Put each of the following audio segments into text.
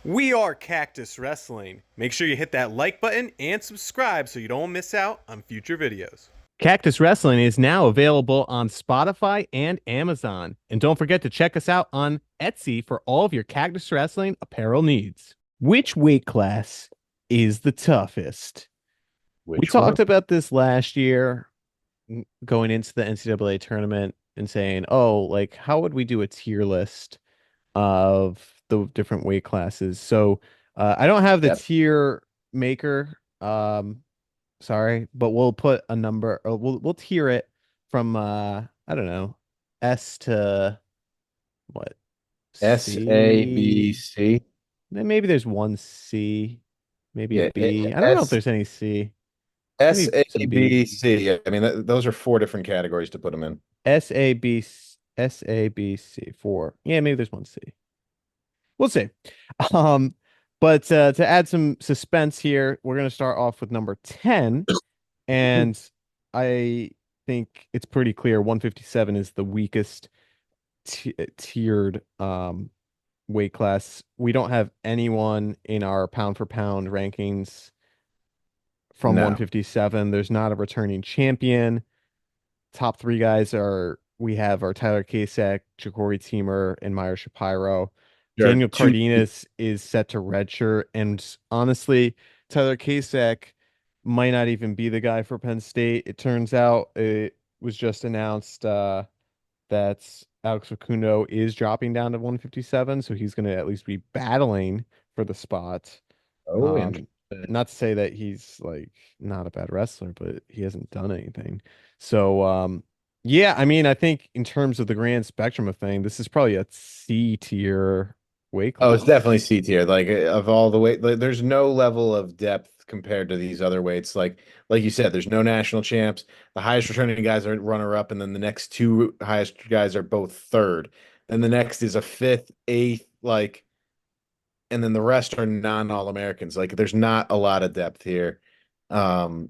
We are Cactus Wrestling. Make sure you hit that like button and subscribe so you don't miss out on future videos. Cactus Wrestling is now available on Spotify and Amazon. And don't forget to check us out on Etsy for all of your Cactus Wrestling apparel needs. Which weight class is the toughest? We Which one? talked about this last year going into the NCAA tournament and saying, oh, like, how would we do a tier list of the different weight classes? So I don't have the Yep. tier maker. Sorry, but we'll put a number, or we'll tier it from I don't know, S to what? C. SABC. Then maybe there's one C, maybe a Yeah, B. I don't know if S there's any C. Maybe some B. SABC. I mean, those are four different categories to put them in. SABC 4. Yeah, maybe there's one C. We'll see. Um, but to add some suspense here, we're gonna start off with number 10. And I think it's pretty clear 157 is the weakest tiered weight class. We don't have anyone in our pound for pound rankings from No, 157. There's not a returning champion. Top three guys we have our Tyler Kasek, Ja'Cory Teamer, and Meyer Shapiro. there are Daniel two. Cardenas is set to redshirt, and honestly, Tyler Kasek might not even be the guy for Penn State. It turns out it was just announced that Alex Facundo is dropping down to 157, so he's going to at least be battling for the spot. Oh, Um, interesting. not to say that he's like not a bad wrestler, but he hasn't done anything. So, yeah, I mean, I think in terms of the grand spectrum of thing, this is probably a C tier weight Oh, it's class. definitely C tier. Like of all the weight, like, there's no level of depth compared to these other weights. Like you said, there's no national champs. The highest returning guys are runner up, and then the next two highest guys are both third. And the next is a fifth, eighth, like, and then the rest are non-All-Americans. Like there's not a lot of depth here. Um,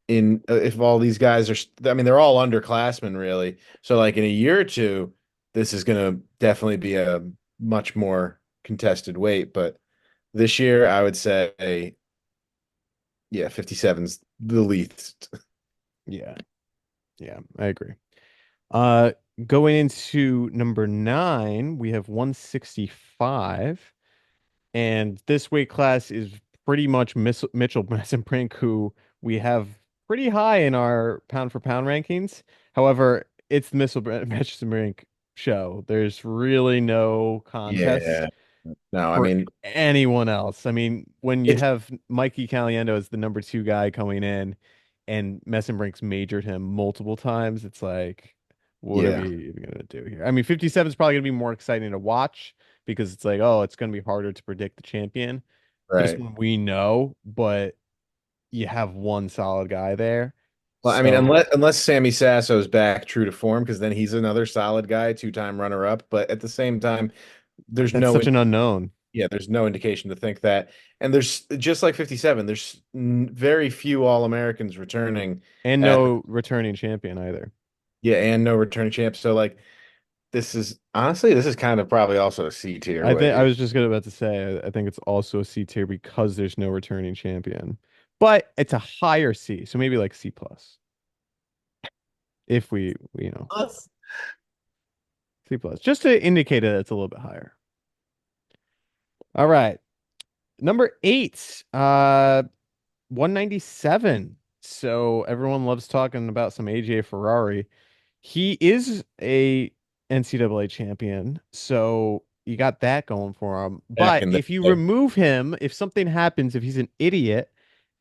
in if all these guys are, I mean, they're all underclassmen really. So like in a year or two, this is going to definitely be a much more contested weight. But this year, I would say, yeah, 57's the least. Yeah, yeah, I agree. Uh, Going into number 9, we have 165. And this weight class is pretty much Mitchell Messenbrink, who we have pretty high in our pound for pound rankings. However, it's the Messenbrink show. There's really no Yeah. contest No, I for mean, anyone else. I mean, when you it's have Mikey Caliendo as the number 2 guy coming in and Messenbrink's majored him multiple times, it's like, what are yeah, we even gonna do here? I mean, 57 is probably gonna be more exciting to watch because it's like, oh, it's gonna be harder to predict the champion. This right. one we know, but you have one solid guy there. Well, I mean, So unless Sammy Sasso's back true to form, because then he's another solid guy, two-time runner-up. But at the same time, there's that's no such an unknown. yeah, there's no indication to think that. And there's just like 57, there's very few All-Americans returning And at no returning champion either. yeah, and no returning champ. So like this is honestly this is kind of probably also a C tier I think I weight. was just about to say I think it's also a C tier because there's no returning champion. But it's a higher C, so maybe like C plus. If we Us. C plus. Just to indicate that it's a little bit higher. All right. Number 8, 197. So everyone loves talking about some AJ Ferrari. He is a NCAA champion, so you got that going for him. Back But in the if you day. remove him, if something happens, if he's an idiot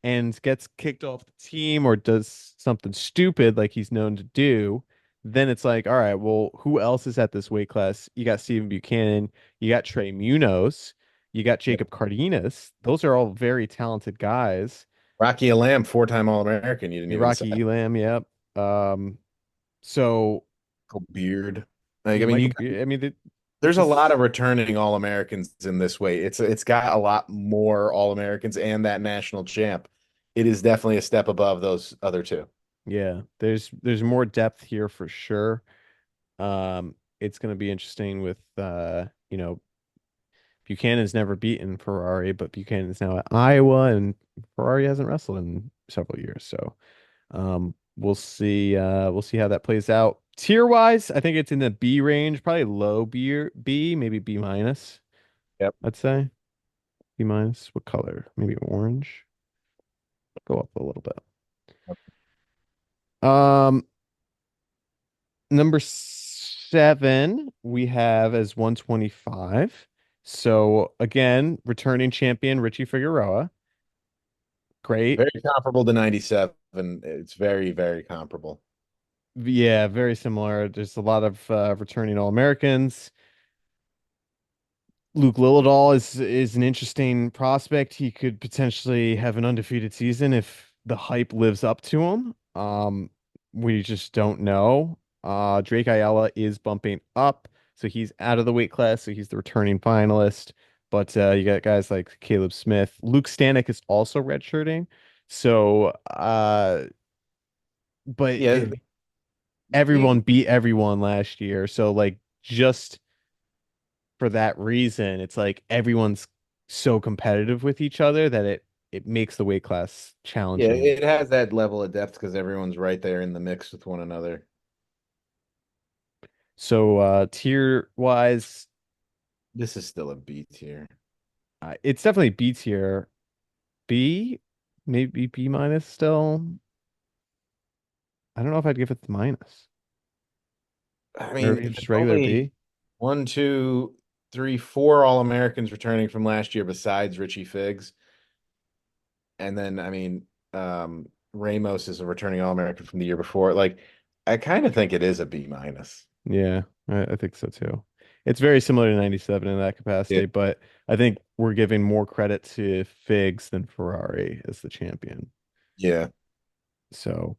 and gets kicked off the team or does something stupid like he's known to do, then it's like, all right, well, who else is at this weight class? You got Stephen Buchanan, you got Trey Munoz, you got Jacob Cardenas. Those are all very talented guys. Rocky Elam, four-time All-American. You didn't even say Rocky Elam, yep. So Michael Beard. Like, I mean, Michael, I mean, there's a lot this of returning All-Americans in this weight. It's got a lot more All-Americans and that national champ. It is definitely a step above those other two. Yeah, there's more depth here for sure. It's going to be interesting with Buchanan's never beaten Ferrari, but Buchanan's now at Iowa, and Ferrari hasn't wrestled in several years. So we'll see. We'll see how that plays out. Tier wise, I think it's in the B range, probably low B, maybe B minus. Yep. I'd say B minus. What color? Maybe orange. Go up a little bit. Um, Number 7 we have as 125. So again, returning champion Richie Figueroa. Great. Very comparable to 97. It's very, very comparable. Yeah, very similar. There's a lot of returning All-Americans. Luke Lilladall is an interesting prospect. He could potentially have an undefeated season if the hype lives up to him. We just don't know. Drake Ayala is bumping up, so he's out of the weight class, so he's the returning finalist. But you got guys like Caleb Smith. Luke Stanek is also redshirting. So but Yeah, everyone beat everyone last year. So like just for that reason, it's like everyone's so competitive with each other that it makes the weight class yeah, challenging. it has that level of depth because everyone's right there in the mix with one another. So tier wise, This is still a B tier. it's definitely B tier. B, maybe B minus still. I don't know if I'd give it the minus. I Or mean, maybe there's just regular only B. one, two, three, four All-Americans returning from last year besides Richie Figs. And then, I mean, Ramos is a returning All-American from the year before. Like, I kind of think it is a B minus. Yeah, I think so too. It's very similar to 97 in that Yeah. capacity, but I think we're giving more credit to Figs than Ferrari as the champion. Yeah. So,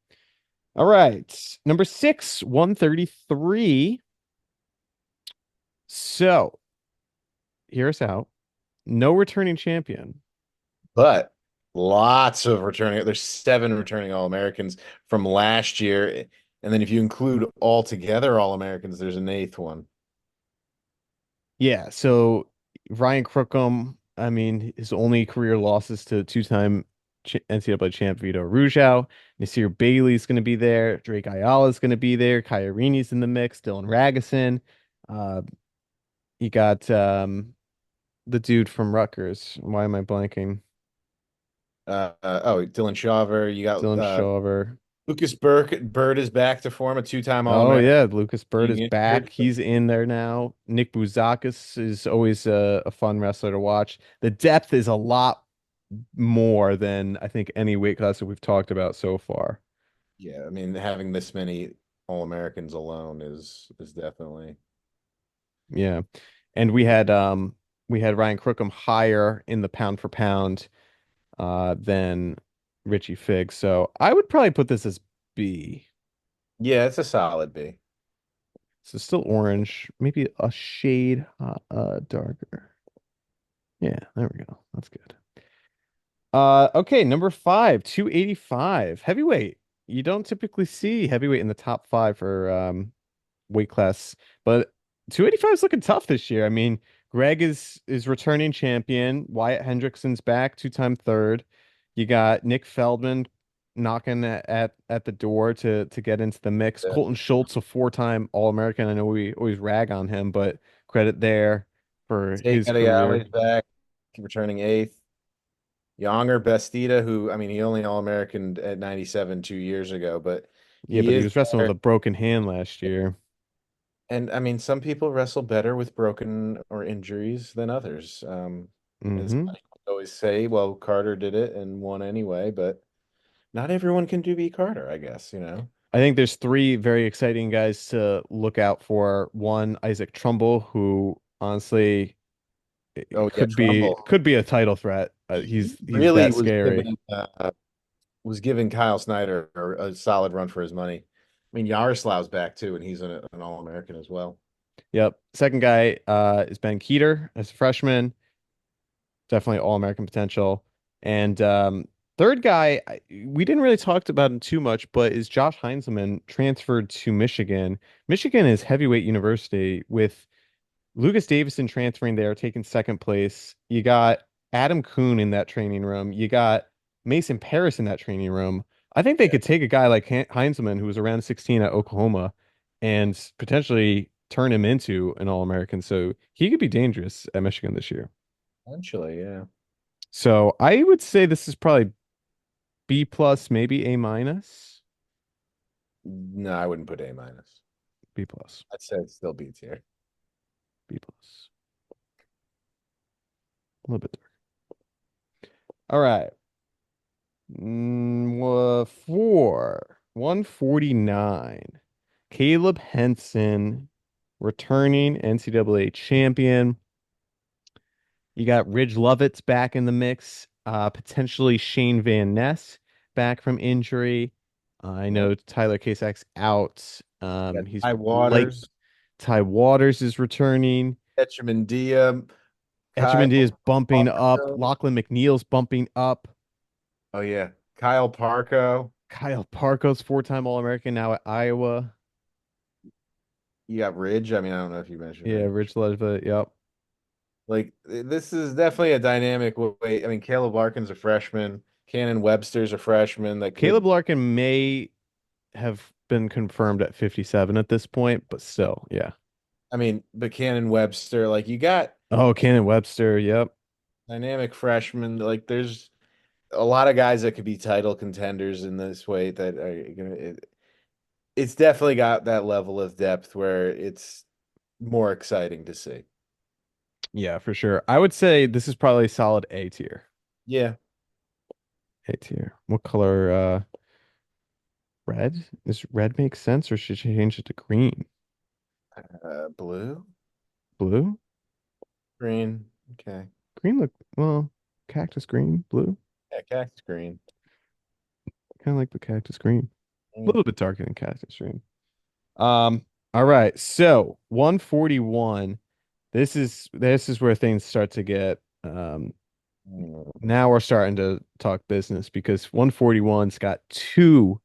all right. Number 6, 133. So, hear us out. No returning champion. But lots of returning. There's seven returning All-Americans from last year. And then if you include all together All-Americans, there's an eighth one. Yeah, so Ryan Crookham, I mean, his only career losses to two-time NCAA champ Vito Rujao. Nasir Bailey's going to be there. Drake Ayala's going to be there. Kyarini's in the mix. Dylan Ragusin. Uh, you got the dude from Rutgers. Why am I blanking? Oh, Dylan Shaver. You got Dylan Shaver. Lucas Bird is back to form, a two-time Oh All-American. yeah, Lucas Bird is Being back. injured. He's in there now. Nick Bouzakis is always a fun wrestler to watch. The depth is a lot more than I think any weight class that we've talked about so far. Yeah, I mean, having this many All-Americans alone is definitely. Yeah. And we had Ryan Crookham higher in the pound for pound than Richie Fig. So I would probably put this as B. Yeah, it's a solid B. So still orange, maybe a shade darker. Yeah, there we go. That's good. Okay, number 5, 285. Heavyweight. You don't typically see heavyweight in the top 5 for weight class, but 285 is looking tough this year. I mean, Greg is returning champion. Wyatt Hendrickson's back, two-time third. You got Nick Feldman knocking at the door to get into the mix. Yeah. Colton Schultz, a four-time All-American. I know we always rag on him, but credit there for Tate his career. Alley's back, returning eighth. Yonger Bastida, who I mean, he only All-American at 97 2 years ago, but Yeah, he but he is was wrestling with there. a broken hand last year. And I mean, some people wrestle better with broken or injuries than others. And Hmm. somebody would always say, well, Carter did it and won anyway, but not everyone can do B Carter, I guess, you know. I think there's three very exciting guys to look out for. One, Isaac Trumbull, who honestly Oh yeah, could Trumbull. be a title threat. He He's really that scary. was giving Kyle Snyder a solid run for his money. I mean, Yaroslav's back too, and he's an All-American as well. Yep. Second guy is Ben Keeter as a freshman. Definitely All-American potential. And third guy, we didn't really talk about him too much, but is Josh Heinzelman transferred to Michigan. Michigan is heavyweight university with Lucas Davison transferring there, taking second place. You got Adam Kuhn in that training room. You got Mason Paris in that training room. I think they Yeah. could take a guy like Heinzelman, who was around 16 at Oklahoma, and potentially turn him into an All-American. So he could be dangerous at Michigan this year. Eventually, yeah. So I would say this is probably B plus, maybe A minus. No, I wouldn't put A minus. B plus. I'd say it's still B tier. B plus. A little bit dark. All right. For 149, Caleb Henson, returning NCAA champion. You got Ridge Lovitz back in the mix. Potentially Shane Van Ness back from injury. I Yep. know Tyler Kasak's out. Got He's Ty light. Waters, Ty Waters is returning. Etchemandia, Kyle Etchemandia is bumping up. Parko. Lachlan McNeil's bumping up. Oh yeah, Kyle Parko. Kyle Parko's four-time All-American now at Iowa. You got Ridge. I mean, I don't know if you mentioned Yeah, Ridge. Rich Levitt. Yep. Like this is definitely a dynamic way. I mean, Caleb Larkin's a freshman. Cannon Webster's a freshman. That Caleb could. Larkin may have been confirmed at 57 at this point, but still, yeah. I mean, but Cannon Webster, like you got Oh, Cannon Webster. Yep. dynamic freshmen. Like there's a lot of guys that could be title contenders in this way that are gonna. It's definitely got that level of depth where it's more exciting to see. Yeah, for sure. I would say this is probably solid A tier. Yeah. A tier. What color? Red? Does red make sense or should you change it to green? Blue, Blue? green. Okay. Green look, well, cactus green, blue. Yeah, cactus green. Kind of like the cactus green. A Mm. little bit darker than cactus green. All right. So 141. This is where things start to get Mm. now we're starting to talk business because 141's got two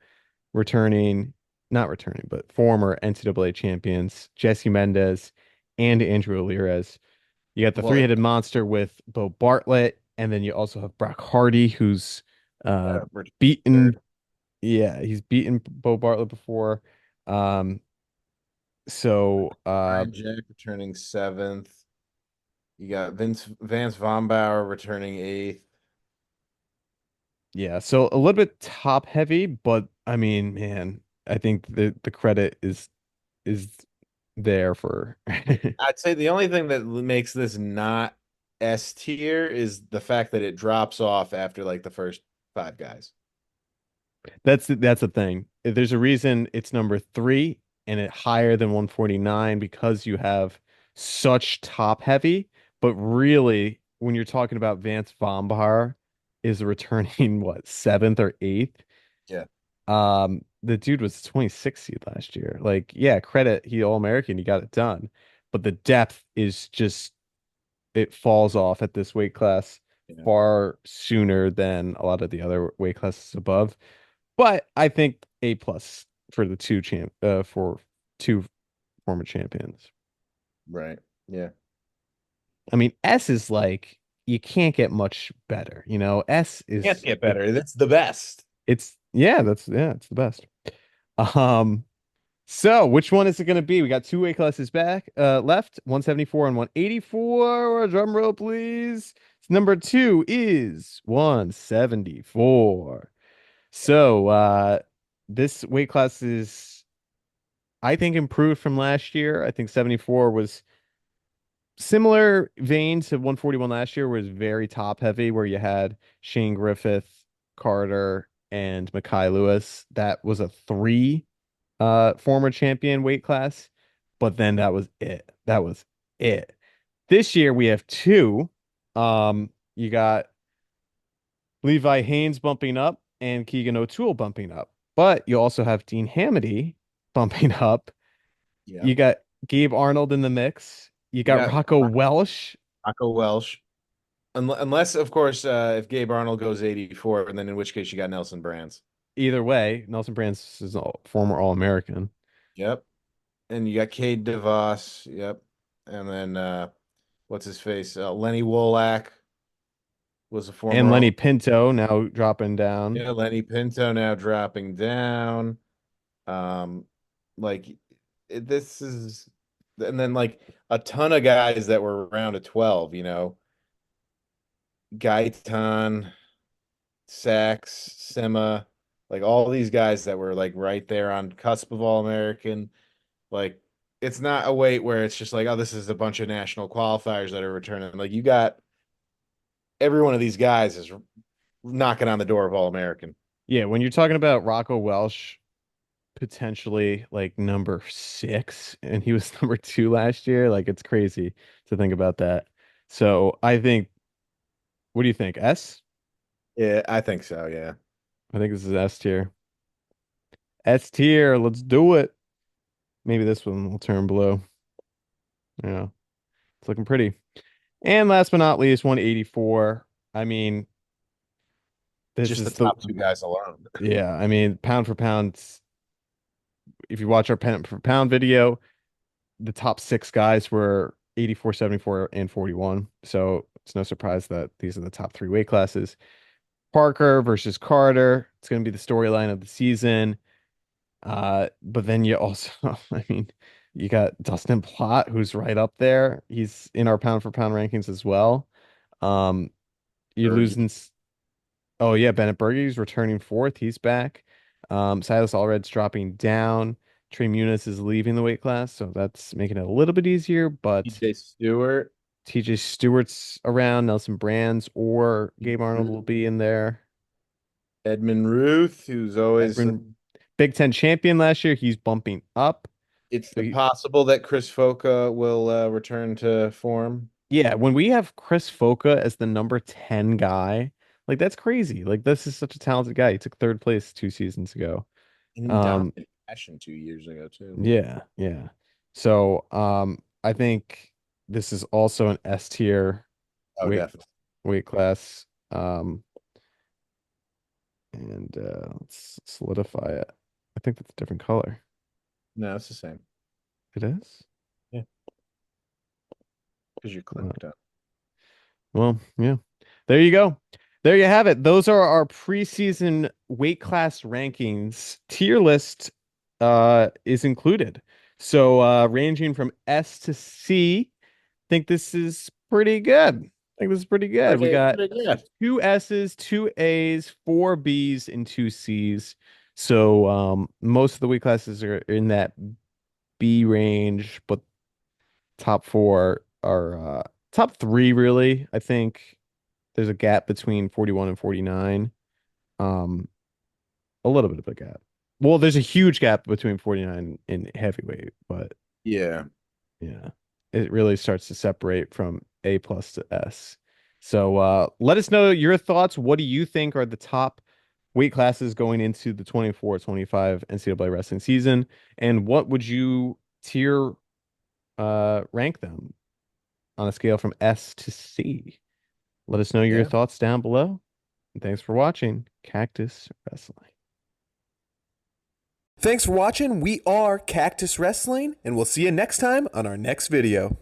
returning, not returning, but former NCAA champions, Jesse Mendez and Andrew Alirez. You got the Well, three-headed monster with Bo Bartlett, and then you also have Brock Hardy, who's Rich beaten. third. Yeah, he's beaten Bo Bartlett before. Um, so Ryan Jack returning seventh. You got Vance Vombauer returning eighth. yeah, so a little bit top heavy, but I mean, man, I think the credit is there for I'd say the only thing that makes this not S tier is the fact that it drops off after like the first five guys. that's the thing. There's a reason it's number three and it higher than 149 because you have such top heavy, but really when you're talking about Vance Vombahar is returning what seventh or eighth. Yeah. The dude was 26th seed last year. Like, yeah, credit he All-American, he got it done. But the depth is just it falls off at this weight class Yeah. far sooner than a lot of the other weight classes above. But I think A plus for the for two former champions. Right. Yeah. I mean, S is like you can't get much better. You know, S Can't is get better. That's the best. it's yeah, it's the best. Um, so which one is it gonna be? We got two weight classes back left, 174 and 184. Drum roll, please. Number two is 174. So this weight class is I think improved from last year. I think 74 was similar vein to 141 last year, was very top heavy, where you had Shane Griffith, Carter, and Makai Lewis. That was a three former champion weight class, but then that was it. That was it. This year we have two. You got Levi Haynes bumping up and Keegan O'Toole bumping up, but you also have Dean Hamady bumping up. Yeah. You got Gabe Arnold in the mix. You You got got Rocco Welsh. Rocco Welsh. Unless, of course, if Gabe Arnold goes 84, and then in which case you got Nelson Brands. Either way, Nelson Brands is a former All-American. Yep. And you got Cade DeVos. Yep. And then what's his face? Lenny Wolak was a former And Lenny all. Pinto now dropping down. Yeah, Lenny Pinto now dropping down. Um, like this is, and then like a ton of guys that were around at 12, Gaitan, Sachs, Sema, like all these guys that were like right there on cusp of All-American. Like it's not a weight where it's just like, oh, this is a bunch of national qualifiers that are returning. Like you got every one of these guys is knocking on the door of All-American. Yeah, when you're talking about Rocco Welsh potentially like number 6 and he was number 2 last year, like it's crazy to think about that. So I think, what do you think? S? Yeah, I think so. Yeah. I think this is S tier. S tier, let's do it. Maybe this one will turn blue. Yeah, it's looking pretty. And last but not least, 184. I mean, this Just the is the, top two guys alone. yeah, I mean, pound for pound, if you watch our pound for pound video, the top 6 guys were 84, 74, and 41. So it's no surprise that these are the top 3 weight classes. Parker versus Carter. It's going to be the storyline of the season. But then you also, I mean, you got Dustin Plott, who's right up there. He's in our pound for pound rankings as well. Um, you're Berge. losing. Oh yeah, Bennett Berge's returning 4th. He's back. Silas Allred's dropping down. Trey Muniz is leaving the weight class, so that's making it a little bit easier. But TJ Stewart, TJ Stewart's around. Nelson Brands or Gabe Arnold will be in there. Edmund Ruth, who's always Edwin, Big Ten champion last year. He's bumping up. it's So possible that Chris Foca will return to form. yeah, when we have Chris Foca as the number 10 guy, like that's crazy. Like this is such a talented guy. He took 3rd place 2 seasons ago. And he Um, dominated Passion 2 years ago too. yeah, yeah. So, I think this is also an S tier Oh, weight definitely. weight class. And let's solidify it. I think that's a different color. No, it's the same. It is? Yeah, because you're Uh, clipped up. Well, yeah. There you go. There you have it. Those are our preseason weight class rankings. Tier list is included. So ranging from S to C, think this is pretty good. I think this is pretty good. We got Pretty good. 2 S's, 2 A's, 4 B's, and 2 C's. So most of the weight classes are in that B range, but top 4 are top 3 really. I think there's a gap between 41 and 49. Um, a little bit of a gap. Well, there's a huge gap between 49 and heavyweight, but Yeah. yeah, it really starts to separate from A plus to S. So let us know your thoughts. What do you think are the top weight classes going into the 24-25 NCAA wrestling season? And what would you tier rank them on a scale from S to C? Let us know your Yeah. thoughts down below. And thanks for watching Cactus Wrestling. Thanks for watching. We are Cactus Wrestling, and we'll see you next time on our next video.